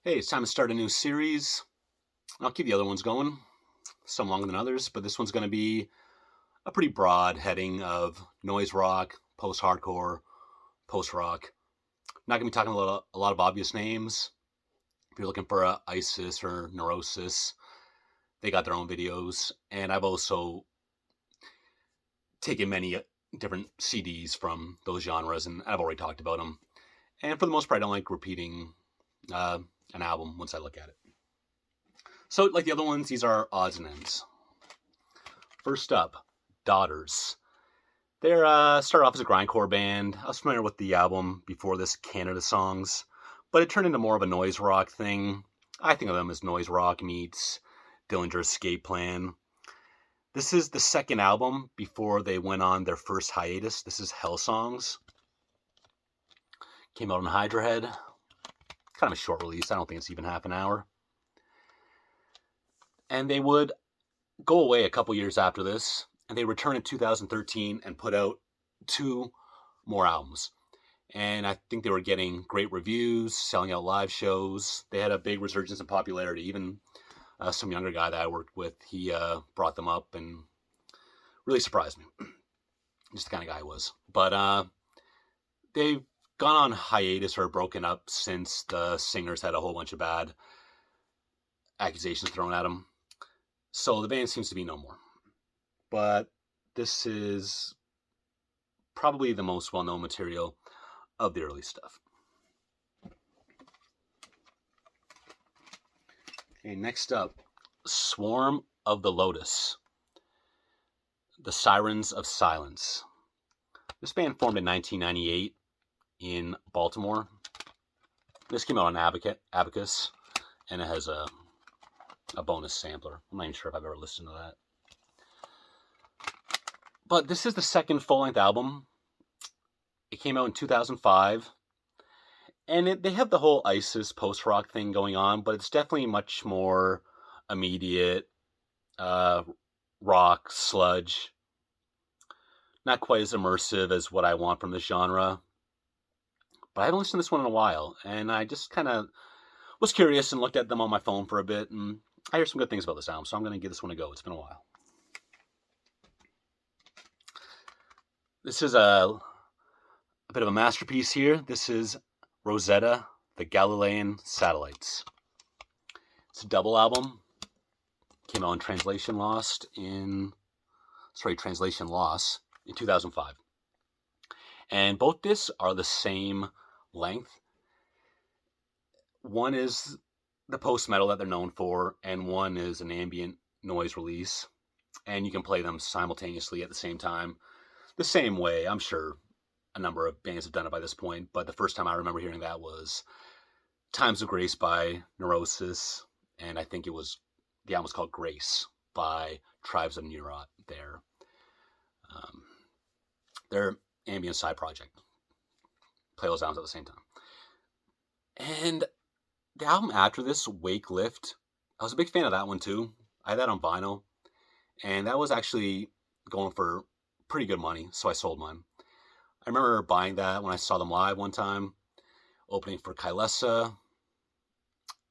Hey, it's time to start a new series. I'll keep the other ones going, some longer than others, but this one's going to be a pretty broad heading of noise rock, post hardcore, post rock. Not going to be talking a lot of obvious names. If you're looking for ISIS or Neurosis, they got their own videos. And I've also taken many different CDs from those genres, and I've already talked about them. And for the most part, I don't like repeating uh, an album once I look at it. So, like the other ones, these are odds and ends. First up, Daughters. They're started off as a grindcore band. I was familiar with the album before this, Canada Songs, but it turned into more of a noise rock thing. I think of them as noise rock meets Dillinger Escape Plan. This is the second album before they went on their first hiatus. This is Hell Songs. Came out on Hydra Head. Kind of a short release. I don't think it's even half an hour. And they would go away a couple years after this, and they returned in 2013 and put out two more albums. And I think they were getting great reviews, selling out live shows. They had a big resurgence in popularity. Even some younger guy that I worked with, he brought them up and really surprised me. Just the kind of guy I was. But they've gone on hiatus or broken up since the singers had a whole bunch of bad accusations thrown at them. So the band seems to be no more. But this is probably the most well-known material of the early stuff. Okay, next up, Swarm of the Lotus. The Sirens of Silence. This band formed in 1998 in Baltimore. This came out on Abacus, and it has a bonus sampler. I'm not even sure if I've ever listened to that. But this is the second full-length album. It came out in 2005. And they have the whole ISIS post-rock thing going on, but it's definitely much more immediate rock, sludge. Not quite as immersive as what I want from this genre. But I haven't listened to this one in a while, and I just kind of was curious and looked at them on my phone for a bit, and I hear some good things about this album, so I'm going to give this one a go. It's been a while. This is a bit of a masterpiece here. This is Rosetta, the Galilean Satellites. It's a double album. Came out in Translation Loss in 2005. And both discs are the same length. One is the post-metal that they're known for, and one is an ambient noise release. And you can play them simultaneously at the same time. The same way, I'm sure a number of bands have done it by this point, but the first time I remember hearing that was Times of Grace by Neurosis, and I think the album was called Grace by Tribes of Neurot. Their ambient side project. Play those albums at the same time. And the album after this, Wake Lift, I was a big fan of that one too. I had that on vinyl, and that was actually going for pretty good money, so I sold mine. I remember buying that when I saw them live one time, opening for Kylesa,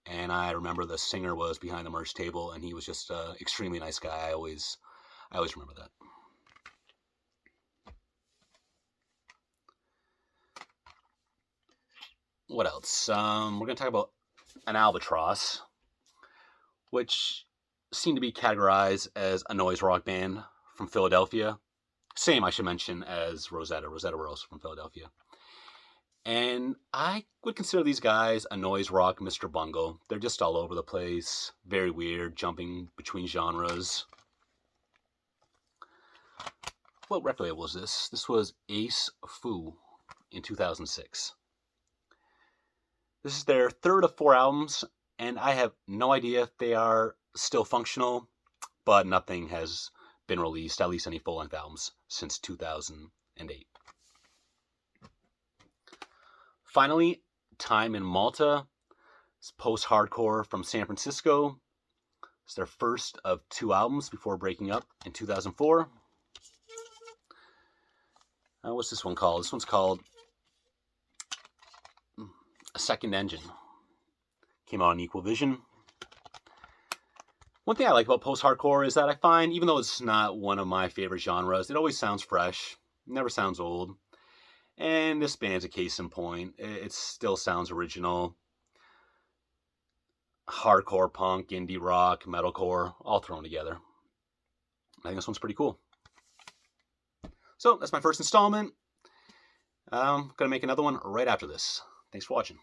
and I remember the singer was behind the merch table, and he was just an extremely nice guy. I always remember that. What else? We're going to talk about an Albatross, which seemed to be categorized as a noise rock band from Philadelphia. Same, I should mention, as Rosetta. Rosetta were also from Philadelphia. And I would consider these guys a noise rock Mr. Bungle. They're just all over the place. Very weird, jumping between genres. What record label was this? This was Ace Fu in 2006. This is their third of 4 albums, and I have no idea if they are still functional, but nothing has been released, at least any full-length albums, since 2008. Finally, Time in Malta. It's post-hardcore from San Francisco. It's their first of 2 albums before breaking up in 2004. What's this one called? This one's called A Second Engine. Came out on Equal Vision. One thing I like about post-hardcore is that I find, even though it's not one of my favorite genres, it always sounds fresh. It never sounds old. And this band's a case in point. It still sounds original. Hardcore punk, indie rock, metalcore, all thrown together. I think this one's pretty cool. So that's my first installment. I'm going to make another one right after this. Thanks for watching.